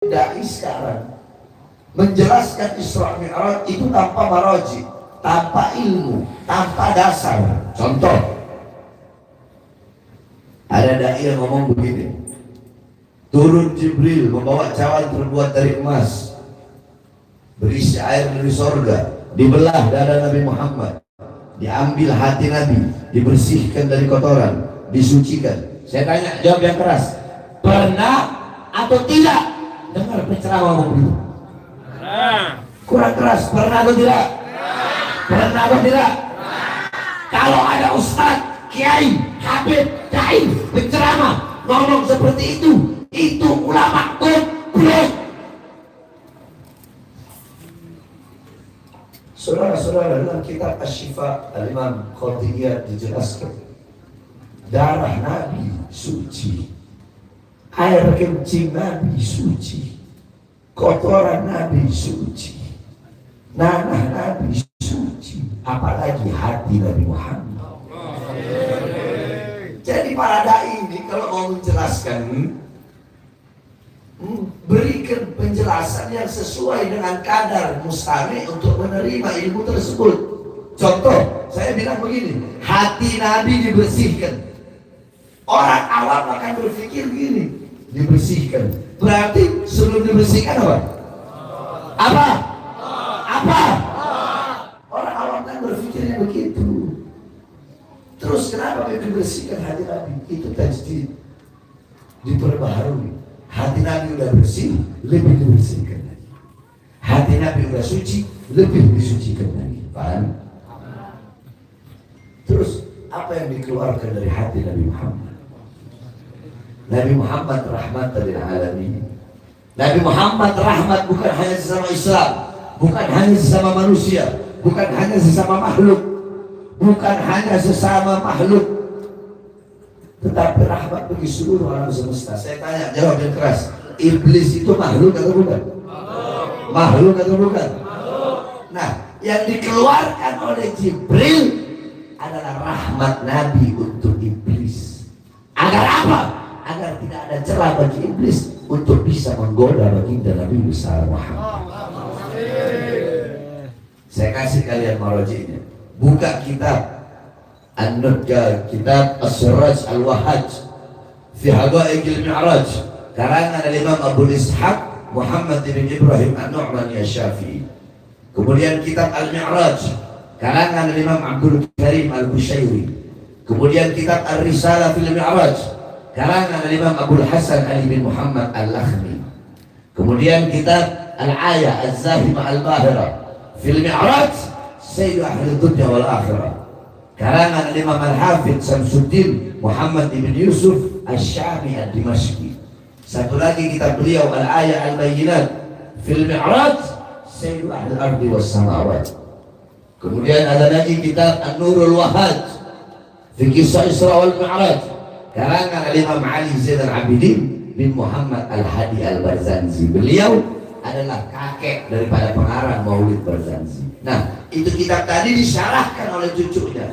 dai sekarang menjelaskan Isra Mi'raj itu tanpa maraji, tanpa ilmu, tanpa dasar. Contoh, ada dai yang ngomong begini, turun Jibril membawa cawan terbuat dari emas berisi air dari sorga, dibelah dada Nabi Muhammad, diambil hati Nabi, dibersihkan dari kotoran, disucikan. Saya tanya, jawab yang keras, pernah atau tidak dengar penceramah begitu? Kurang keras, pernah atau tidak? Pernah atau tidak? Kalau ada ustadz, kiai, habib, dai, penceramah ngomong seperti itu ulama goblok. Saudara-saudara, dalam kitab Asy-Syifa Al-Imam Qatiyah dijelaskan, darah Nabi suci, air kencing Nabi suci, kotoran Nabi suci, nanah Nabi suci, apalagi hati Nabi Muhammad. Jadi para dai ini kalau mau menjelaskan, berikan penjelasan yang sesuai dengan kadar mustami untuk menerima ilmu tersebut. Contoh, saya bilang begini, hati Nabi dibersihkan. Orang awam akan berpikir begini, dibersihkan. Berarti sebelum dibersihkan apa? Apa? Orang awam kan berpikirnya begitu. Terus kenapa dibersihkan hati Nabi? Itu tajdid, diperbaharui. Hati Nabi udah bersih, lebih dibersihkan lagi. Hati Nabi udah suci, lebih disucikan lagi. Paham? Terus apa yang dikeluarkan dari hati Nabi Muhammad? Nabi Muhammad rahmatan lil alamin. Nabi Muhammad rahmat bukan hanya sesama Islam, bukan hanya sesama manusia, bukan hanya sesama makhluk, bukan hanya sesama makhluk, tetapi rahmat bagi seluruh alam semesta. Saya tanya, jawab yang keras, iblis itu makhluk atau bukan? Makhluk atau bukan? Nah, yang dikeluarkan oleh Jibril adalah rahmat Nabi untuk iblis. Agar apa? Agar tidak ada celah bagi iblis untuk bisa menggoda baginda Nabi besar Muhammad. Saya kasih kalian maraji'nya. Buka kitab An-Nujjar, kitab As-Siraj Al-Wahhaj fi Haqa'iq Al-Mi'raj, karangan Imam Abu Ishaq Muhammad bin Ibrahim An-Nu'mani Asy-Syafi'i. Kemudian kitab Al-Mi'raj, karangan Imam Abdul Karim Al-Bushairi. Kemudian kitab Ar-Risalah fil Mi'raj, karangan Imam Abdul Hasan Ali bin Muhammad Al-Lakhmi. Kemudian kitab Al-Ayah Az-Zahimah Al-Bahira fil Mi'raj Sayyidu Ahli Dunya wal Akhirah, karangan Imam Al-Hafidh Samsuddin Muhammad ibn Yusuf Asy-Syami Ad-Dimashqi. Satu lagi kitab beliau Al-Ayah Al-Bayyinat fil Mi'raj Sayyidu Ahli Ardi was Samawat. Kemudian ada lagi kitab An-Nurul Wahhaj fi Kisah Isra wal Mi'raj, karangan Imam Ali Zain Al-Abidin bin Muhammad Al-Hadi Al-Barzanji. Beliau adalah kakek daripada pengarang Maulid Barzanji. Nah, itu kitab tadi disyarahkan oleh cucunya,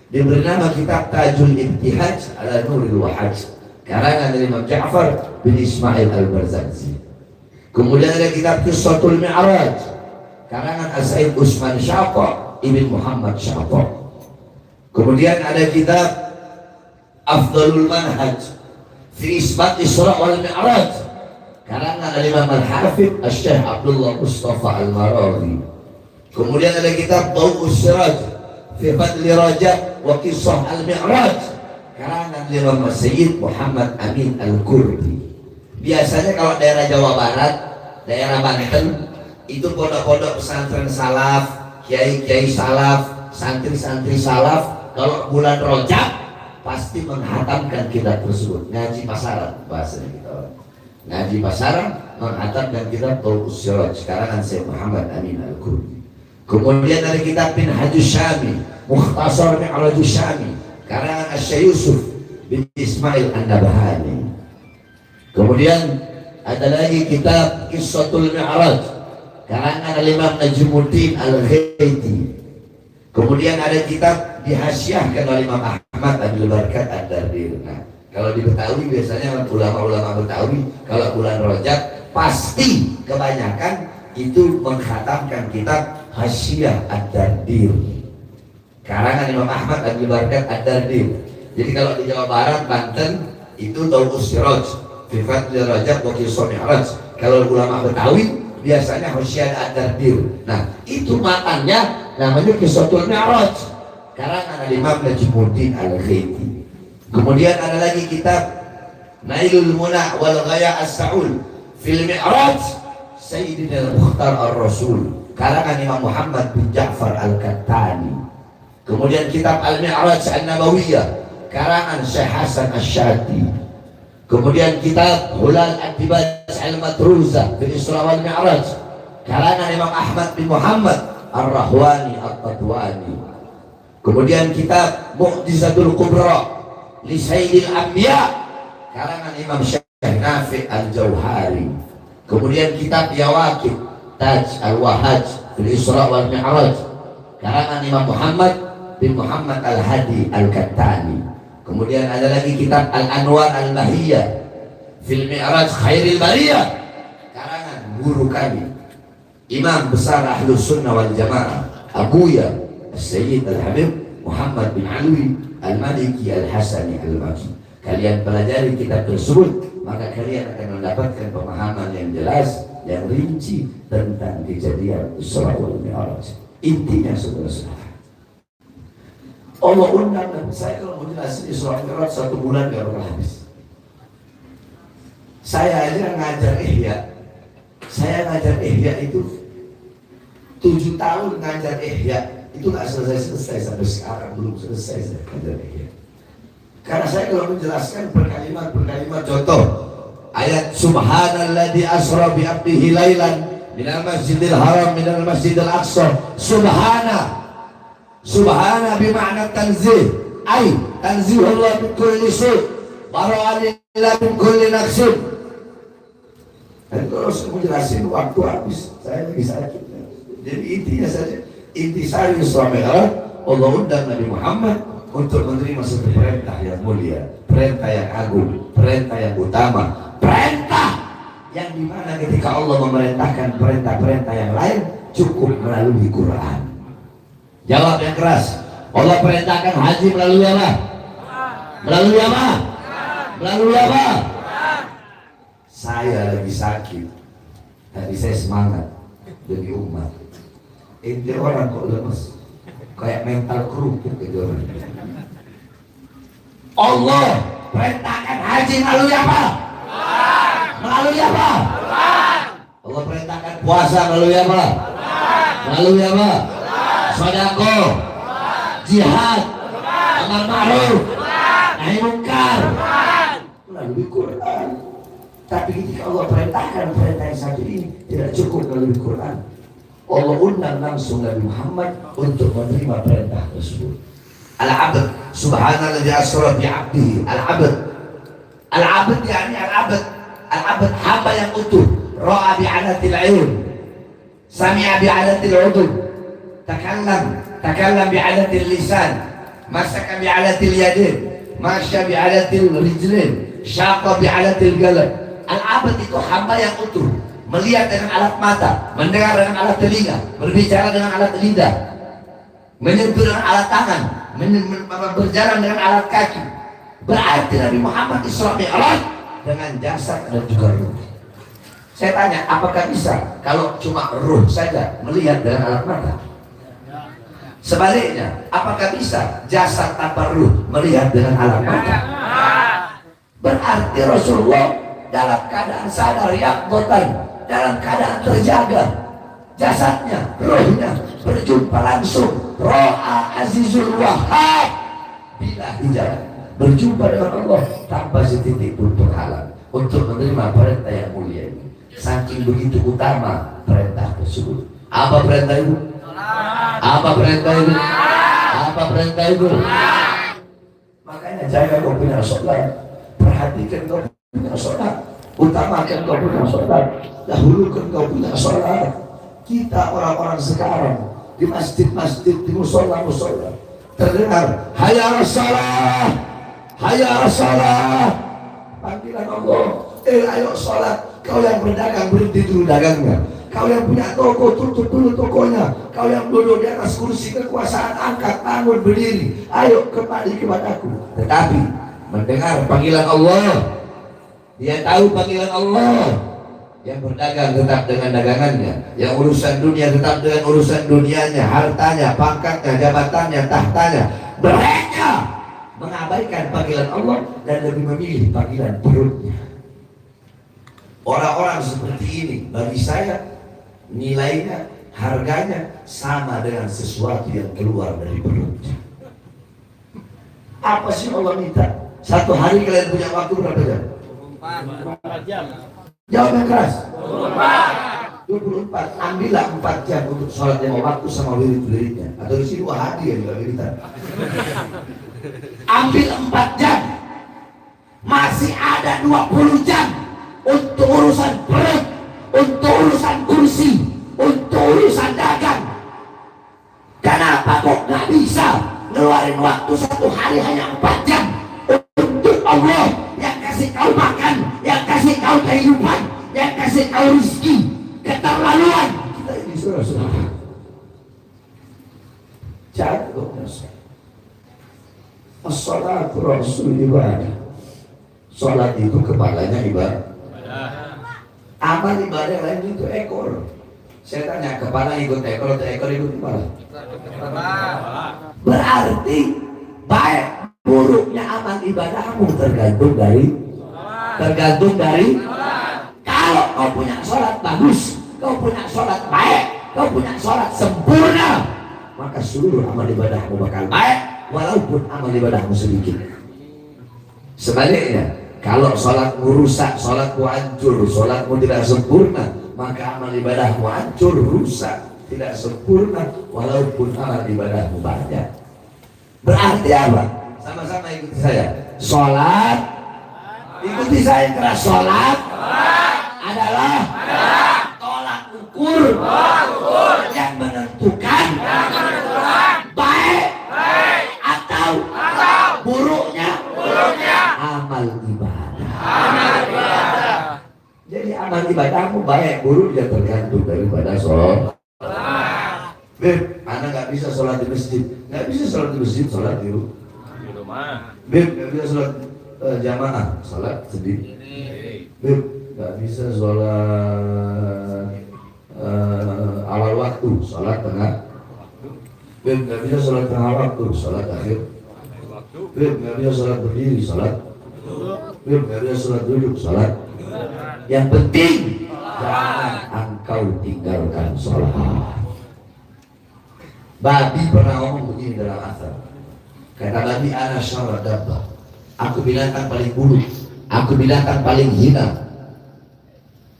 diberi nama kitab Tajul Ibtihaj ala Nuril Wahhaj, karangan Imam Ja'far bin Ismail Al-Barzanji. Kemudian ada kitab Qissatul Mi'raj, karangan As-Said Usman Syata ibn Muhammad Syata. Kemudian ada kitab Afdalul Manhaj fi Isbat Isra wal Mi'raj, karangan Imam Al-Hafidh Asy-Syaikh Abdullah Mustafa Al-Maraghi. Kemudian ada kitab Daw'us Siraj fi Fadli Rajab wa Qissah Al-Mi'raj, karangan Imam Sayyid Muhammad Amin Al-Kurdi. Biasanya kalau daerah Jawa Barat, daerah Banten, itu pondok-pondok pesantren salaf, kiai-kiai salaf, santri-santri salaf, kalau bulan Rajab pasti menghatamkan kitab tersebut. Ngaji pasaran bahasanya kita orang. Ngaji pasaran menghatamkan kitab Daw'us Siraj, karangan Syekh Muhammad Amin Al-Kurdi. Kemudian ada kitab Minhajus Syami, Mukhtasar Mi'rajus Syami, karangan Asy-Syaikh Yusuf bin Ismail An-Nabhani. Kemudian ada lagi kitab Qissatul Mi'raj, karangan Imam Najmuddin Al-Ghaiti. Kemudian ada kitab dihasyiahkan oleh Imam Ahmad Abdul Barakat Ad-Dardir. Nah, kalau di Betawi biasanya ulama-ulama Betawi kalau bulan Rajab pasti kebanyakan itu mengkhatamkan kitab Hasyiah Ad-Dardir karangan Imam Ahmad Abdul Barakat Ad-Dardir. Jadi kalau di Jawa Barat, Banten itu Tauqus Siraj fi Fadli Rajab wa Qisah Mi'raj. Kalau ulama Betawi biasanya Hasyiah Ad-Dardir. Nah, itu matanya namanya Qissatul Mi'raj karangan Imam Najmuddin Al-Ghaiti. Kemudian ada lagi kitab Nailul Muna wal Ghaya As-Sa'ul fil Mi'raj Sayyidina Al-Mukhtar Ar-Rasul karangan Imam Muhammad bin Ja'far Al-Kattani. Kemudian kitab Al-Mi'raj An-Nabawiyah karangan Syekh Hasan Asy-Syati. Kemudian kitab Hulal Ad-Dibaj Al-Matruzah fil Isra wal Mi'raj karangan Imam Ahmad bin Muhammad Ar-Rahwani At-Tatwani. Kemudian kitab Mu'jizatul Kubra li Sayyidil Anbiya karangan Imam Syekh Nafi' Al-Jauhari. Kemudian kitab Yawaqid Taj Al-Wahaj fil Isra wal Mi'raj karangan Imam Muhammad bin Muhammad Al-Hadi Al-Kattani. Kemudian ada lagi kitab Al-Anwar Al-Bahiyah fil Mi'raj Khairil Bariyah karangan guru kami Imam besar Ahlus Sunnah wal Jamaah Abuya Sayyid Al-Habib Muhammad bin Alwi Al-Maliki Al-Hasani Al-Maki. Kalian pelajari kitab tersebut, maka kalian akan mendapatkan pemahaman yang jelas, yang rinci tentang kejadian Isra wal Mi'raj. Intinya saudara-saudara, Allah undang dan saya kalau mau jelasin Isra wal Mi'raj 1 bulan gak bakal habis. Saya aja ngajar Ihya. Saya ngajar Ihya itu 7 tahun ngajar Ihya. Itu gak selesai sampai sekarang, belum selesai saya ngajar Ihya. Karena saya kalau menjelaskan berkalimat contoh ayat Subhanalladzi asra bi 'abdihi lailan minal masjidil haram minal masjidil aqsa. Subhana bima'na tanzih, ay tanzihullah min kulli su' bara'alillah min kulli naqsin. Dan kalau saya menjelasin waktu habis, saya lagi sakit. Jadi intinya saja, intisari Isra Mi'raj, Allah undang Nabi Muhammad untuk menerima satu perintah yang mulia, perintah yang agung, perintah yang utama, perintah yang dimana ketika Allah memerintahkan perintah-perintah yang lain cukup melalui Quran. Jawab yang keras. Allah perintahkan haji melalui apa? Melalui apa? Melalui apa? Saya lagi sakit, tapi saya semangat demi umat. Ini orang kok lemes, kayak mental kerupuk gitu. Allah perintahkan haji melalui apa? Melalui apa? Allah perintahkan puasa melalui apa? Melalui apa? Sedekah, jihad, amar ma'ruf, nahi munkar, melalui Quran. Tapi ketika Allah perintahkan perintah yang satu ini tidak cukup melalui Quran. Allah undang langsung Nabi Muhammad untuk menerima perintah tersebut. Al-Abd, Subhanalladzi asra bi 'abdihi. Al-Abd, Al-Abd yakni Al-Abd, Al-Abd hamba yang utuh. Ra'a bi 'alatil 'ilm, sami'a bi 'alatil 'udhun, takallam bi 'alatil lisan, masaka bi 'alatil yadin, masya bi 'alatil rijlin, syaqa bi 'alatil qalb. Al-Abd itu hamba yang utuh, melihat dengan alat mata, mendengar dengan alat telinga, berbicara dengan alat lidah, menyentuh dengan alat tangan, berjalan dengan alat kaki. Berarti Nabi Muhammad Isra Mi'raj dengan jasad dan juga ruh. Saya tanya, apakah bisa kalau cuma ruh saja melihat dengan alat mata? Sebaliknya, apakah bisa jasad tanpa ruh melihat dengan alat mata? Berarti Rasulullah dalam keadaan sadar yaqdatan, dalam keadaan terjaga, jasadnya, ruhnya berjumpa langsung. Ra'a Azizul Wahhab bila hijab, berjumpa dengan Allah tanpa setitik pun terhalang untuk menerima perintah yang mulia ini. Saking begitu utama perintah tersebut. Apa perintah itu? Apa perintah itu? Apa perintah itu? Makanya jaga kau punya sholat, perhatikan kau punya sholat, utamakan kau punya sholat, dahulukan kau punya sholat. Kita orang-orang sekarang di masjid-masjid, di musola-musola terdengar hayya as-salah, hayya as-salah, panggilan Allah, ayo sholat. Kau yang berdagang, berhenti dulu dagangnya. Kau yang punya toko, tutup dulu tokonya. Kau yang duduk di atas kursi kekuasaan, angkat tangan berdiri. Ayo kembali kepadaku. Tetapi mendengar panggilan Allah, dia tahu panggilan Allah. Yang berdagang tetap dengan dagangannya, yang urusan dunia tetap dengan urusan dunianya, hartanya, pangkatnya, jabatannya, tahtanya. Mereka mengabaikan panggilan Allah dan lebih memilih panggilan perutnya. Orang-orang seperti ini bagi saya nilainya, harganya sama dengan sesuatu yang keluar dari perutnya. Apa sih Allah minta? Satu hari kalian punya waktu berapa jam? 24 jam. Jawab yang keras. 24. Ambillah 4 jam untuk sholat lima waktu sama wirid-wiridnya. Atau di sini wahadi ya juga wiridan. Ambil 4 jam. Masih ada 20 jam untuk urusan perut, untuk urusan kursi, untuk urusan dagang. Kenapa kok nggak bisa ngeluarin waktu satu hari hanya 4 jam untuk Allah yang kasih kau makan, yang kasih kau kehidupan, yang kasih kau rezeki? Keterlaluan kita ini, saudara-saudara. Jago as-salatu rasul ibadah. Salat itu kepalanya ibadah. Amal ibadah lain itu ekor. Saya tanya, kepala ikut ekor atau ekor ikut kepala? Berarti baik buruknya amal ibadahmu tergantung dari kalau kau punya sholat bagus, kau punya sholat baik, kau punya sholat sempurna, maka seluruh amal ibadahmu bakal baik walaupun amal ibadahmu sedikit. Sebaliknya, kalau sholatmu rusak, sholatmu hancur, sholatmu tidak sempurna, maka amal ibadahmu hancur, rusak, tidak sempurna walaupun amal ibadahmu banyak. Berarti apa? Sama-sama ikuti saya. Sholat, ikuti saya keras. Sholat adalah tolak ukur yang menentukan baik atau buruknya amal ibadah. Jadi amal ibadahmu baik buruknya tergantung daripada sholat. Beb, anak nggak bisa sholat di masjid, nggak bisa sholat di masjid, sholat di rumah. Beb, nggak bisa sholat jamaah, sholat sendiri. Beb, nggak bisa sholat awal waktu, sholat tengah. Beb, nggak bisa sholat tengah waktu, sholat akhir. Beb, nggak bisa sholat berdiri, sholat. Beb, nggak bisa sholat duduk, sholat. Yang penting jangan engkau tinggalkan sholat. Babi pernah ngomong begini dalam asar. Kata Babi, ana syarra dabbah. Aku binatang paling buruk, aku binatang paling hina.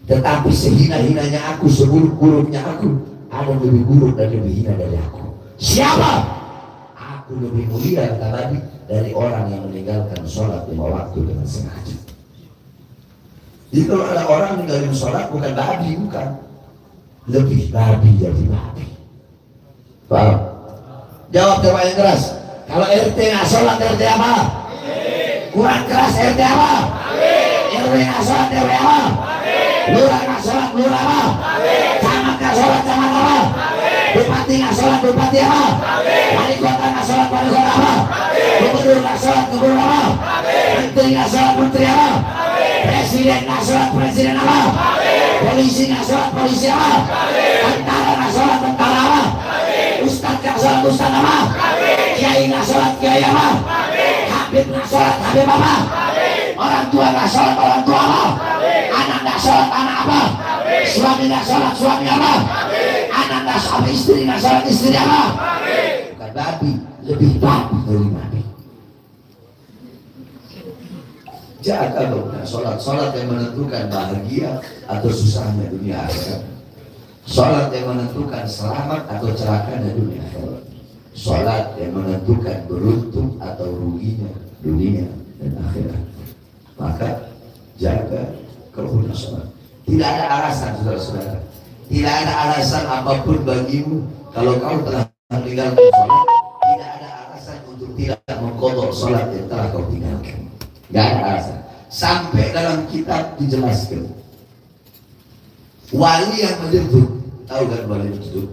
Tetapi sehina-hinanya aku, seburuk-buruknya aku, ada lebih buruk dan lebih hina dari aku. Siapa? Aku lebih mulia, kata Babi, dari orang yang meninggalkan sholat 5 waktu dengan sengaja. Jadi kalau ada orang meninggalkan sholat, bukan babi, bukan. Lebih babi jadi babi. Paham? Jawab coba yang keras. Kalau RT nggak sholat, RT apa? Kurang keras, RT apa? RW nggak sholat, RW apa? Lurah nggak sholat, lurah apa? Camat nggak sholat, camat apa? Bupati nggak sholat, bupati apa? Wali kota nggak sholat, wali kota apa? Gubernur nggak sholat, gubernur apa? Menteri nggak sholat, menteri apa? Presiden nggak sholat, presiden apa? Polisi nggak sholat, polisi apa? Tentara nggak sholat, tentara apa? Ustadz nggak sholat, ustadz apa? Kiai nggak sholat, kiai apa? Habib nggak sholat, habib apa? Orang tua nggak sholat, orang tua apa? Anak nggak sholat, anak apa? Suami nggak sholat, suami apa? Anak nggak sholat, istri nggak sholat, istri apa? Bukan babi, lebih babi dari babi. Jaga dong sholat, sholat yang menentukan bahagia atau susahnya dunia akhirat. Sholat yang menentukan selamat atau celakanya dunia akhirat. Sholat yang menentukan beruntung atau ruginya dunia dan akhirat. Maka jaga kerukunan sholat. Tidak ada alasan, saudara-saudara. Tidak ada alasan apapun bagimu kalau kau telah meninggalkan sholat. Tidak ada alasan untuk tidak mengqadha sholat yang telah kau tinggalkan. Tidak ada alasan. Sampai dalam kitab dijelaskan Wali yang menjemput, tahu kan wali menjemput?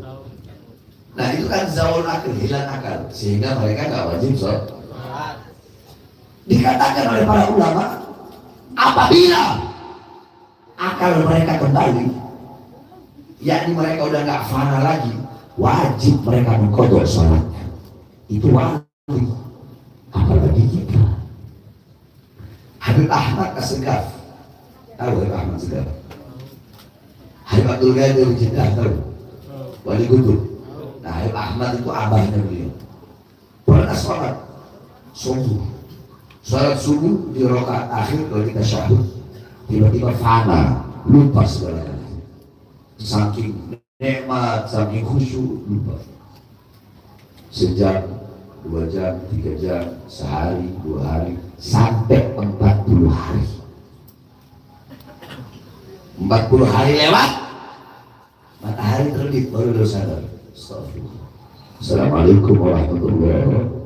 Nah itu kan zawal akal, hilang akal, sehingga mereka nggak wajib sholat. Dikatakan oleh para ulama, apabila akal mereka kembali, yakni mereka udah nggak fana lagi, wajib mereka mengkodok sholatnya. Itu wali, apalagi kita. Habib Ahmad As-Segaf, tahu Habib Ahmad As-Segaf? Habib Abdul Ghadir Jeddah, tahu? Wali Kutub. Nah Habib Ahmad itu abahnya beliau. Pernah sholat subuh, sholat subuh di rakaat akhir kalau kita syahud, tiba-tiba fana, lupa segalanya. Saking nikmat, saking khusyuk, lupa. Sejam, 2 jam, 3 jam, sehari, 2 hari, sampai 40 hari. 40 hari lewat, matahari terbit, baru dia sadar. Astagfirullah. Assalamualaikum warahmatullahi wabarakatuh.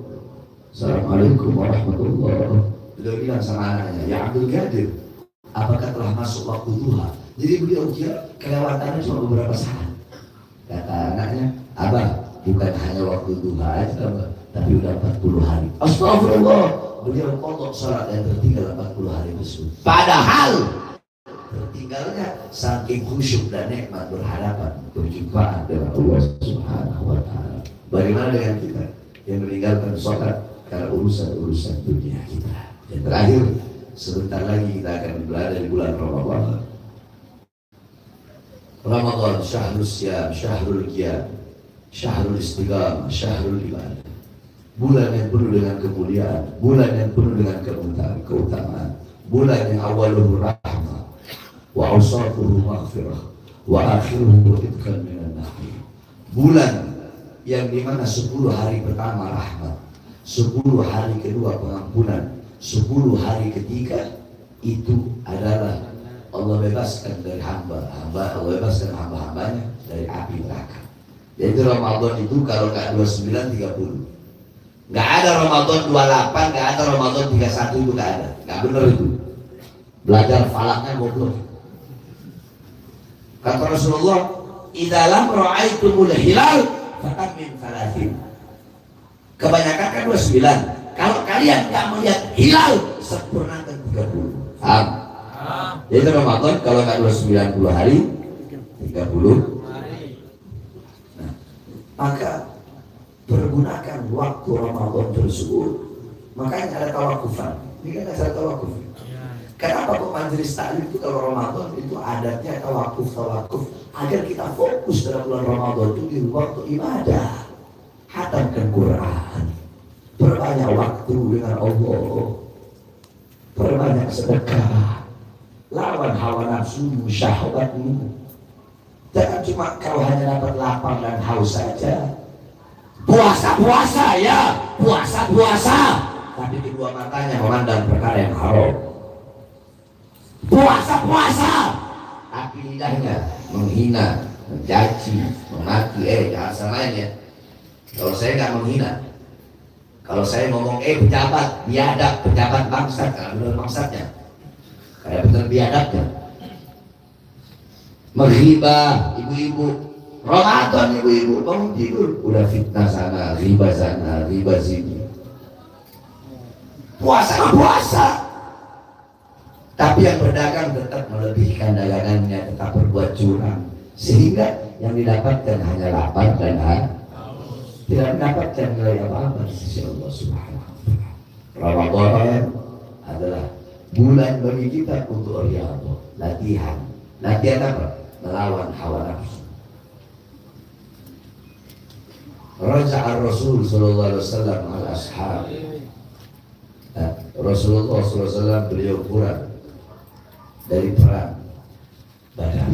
Assalamualaikum warahmatullahi wabarakatuh. Beliau bilang sama anaknya, ya Abdul Ghadir, apakah telah masuk waktu duha? Jadi beliau kira kelewatannya cuma beberapa saat. Kata anaknya, abah, bukan hanya waktu duha aja, tapi udah 40 hari. Astagfirullah. Beliau kodok sholat yang tertinggal 40 hari tersebut. Padahal tertinggalnya saking khusyuk dan nikmat berhadapan berjumpa dengan Allah Subhanahu wa Ta'ala. Bagaimana dengan kita yang meninggalkan sholat karena urusan dunia kita? Dan terakhir, sebentar lagi kita akan berada di bulan Ramadan. Ramadan, syahrul siyam, syahrul qiyam, syahrul istiqamah, syahrul ibadah. Bulan yang penuh dengan kemuliaan, bulan yang penuh dengan keutamaan, bulan yang awaluhu rahmah, wa awsatuhu maghfirah, wa akhiruhu idkan minan nahri. Bulan yang dimana 10 hari pertama rahmat, 10 hari kedua pengampunan, 10 hari ketiga itu adalah Allah bebaskan dari Allah bebaskan hamba-hambanya dari api neraka. Jadi Ramadan itu kalau nggak 29 30. Nggak ada Ramadan 28, nggak ada Ramadan 31, itu nggak ada. Nggak benar itu. Belajar falaknya goblok. Kata Rasulullah, "Idza lam ra'aitumul hilal faqad min 30." Kebanyakan kan 29. Kalau kalian nggak melihat hilal, sempurnakan 30. Paham? Jadi Ramadan kalau nggak 29 hari, 30 hari. Nah, maka pergunakan waktu Ramadan tersebut. Makanya ada tawakufan. Ini kan acara tawakuf. Kenapa kok majelis taklim itu kalau Ramadan itu adatnya tawakuf agar kita fokus dalam bulan Ramadan itu di waktu ibadah. Hatamkan Quran, perbanyak waktu dengan Allah, perbanyak sedekah, lawan hawa nafsu, syahwatmu. Jangan cuma kau hanya dapat lapar dan haus saja. Puasa ya, puasa, tapi kedua matanya memandang perkara yang haram. Puasa, tapi lidahnya menghina, mencaci, memaki. Jangan samain ya. Kalau saya nggak menghina, kalau saya ngomong pejabat, biadab, pejabat bangsat, karena benar bangsatnya, kayak benar biadabnya. Menghibah ibu-ibu, Ramadan ibu-ibu bangun tidur udah fitnah sana, riba sini. Puasa, tapi yang berdagang tetap melebihkan dagangannya, tetap berbuat curang, sehingga yang didapatkan hanya lapar dan tidak mendapatkan nilai apa-apa di sisi Allah Subhanahu wa Ta'ala. Ramadan adalah bulan bagi kita untuk riyadhah, latihan apa? Melawan hawa nafsu. Raja'a Rasul sallallahu alaihi wasallam al-ashab. Rasulullah sallallahu alaihi wasallam beliau pulang dari perang Badar.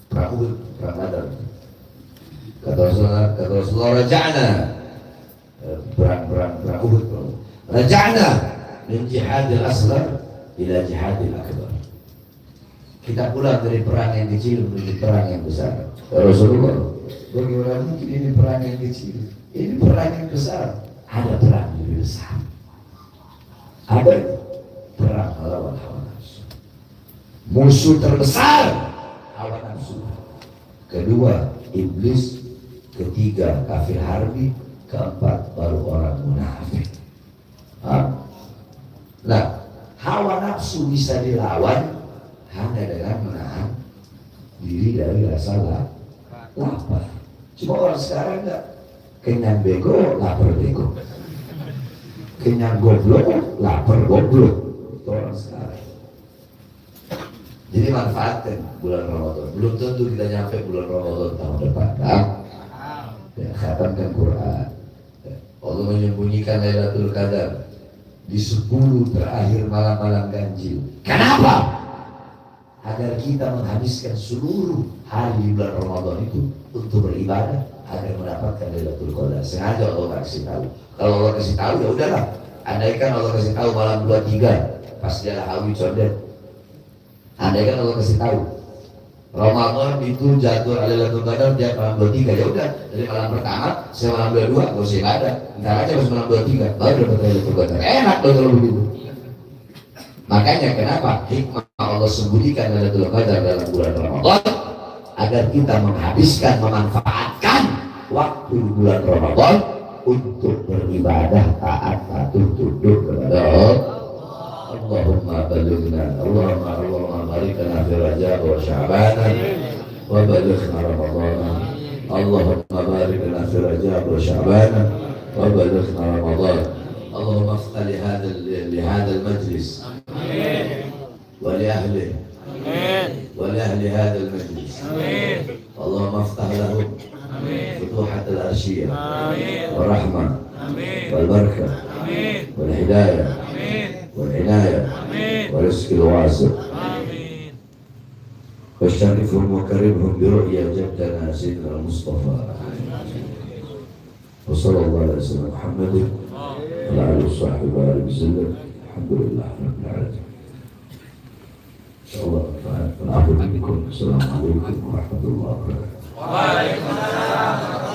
Perang Badar. Kata Rasulullah raja'na perang Uhud. Raja'na min jihadil asghar ila jihadil akbar. Kita pulang dari perang yang kecil menuju perang yang besar. Rasulullah, bagaimana mungkin ini perang yang kecil? Ini perang yang besar. Ada perang yang lebih besar. Apa itu? Perang melawan hawa nafsu. Musuh terbesar hawa nafsu. Kedua, iblis. Ketiga, kafir harbi. Keempat, baru orang munafik. Nah, hawa nafsu bisa dilawan hanya dengan menahan diri dari rasa lapar. Cuma orang sekarang enggak, kenyang bego, lapar bego. Kenyang goblok, lapar goblok. Itu orang sekarang. Jadi manfaatkan bulan Ramadan. Belum tentu kita nyampe bulan Ramadan tahun depan. Ya, khatamkan Quran. Allah menyembunyikan Lailatul Qadar di 10 terakhir malam-malam ganjil. Kenapa? Agar kita menghabiskan seluruh hari bulan Ramadan itu untuk beribadah agar mendapatkan Lailatul Qadar. Sengaja Allah kasih tahu. Kalau Allah kasih tahu ya udahlah. Andaikan Allah kasih tahu malam 23 pas dia hawi condet. Andaikan Allah kasih tahu Ramadan itu jatuh Lailatul Qadar dia malam 23, ya udah dari malam pertama saya malam 22 gak usah ada. Ntar aja pas malam 23 baru dapat Lailatul Qadar. Enak dong kalau begitu. Makanya kenapa hikmah Allah sembunyikan Lailatul Qadar dalam bulan Ramadan agar kita menghabiskan, memanfaatkan waktu bulan Ramadan untuk beribadah, taat, patuh, tunduk kepada Allah. Allahumma balighna, Allahumma bariklana fi Rajab wa Sya'ban wa balighna Ramadan. Allahumma bariklana fi Rajab wa Sya'ban wa balighna Ramadan. Allahumma iftah li hadzal majlis. ولأهله ولأهل هذا المجلس اللهم افتح لهم فتوحة الأرشية والرحمة والبركة والهداية والعناية والرزق الواسع وشرفهم وكرمهم برؤيا جدنا سيدنا المصطفى وصلى الله على سيدنا محمد وعلى آله وصحبه وسلم. الحمد لله رب العالمين. Allah Ta'ala. Assalamualaikum warahmatullahi wabarakatuh. Waalaikumsalam.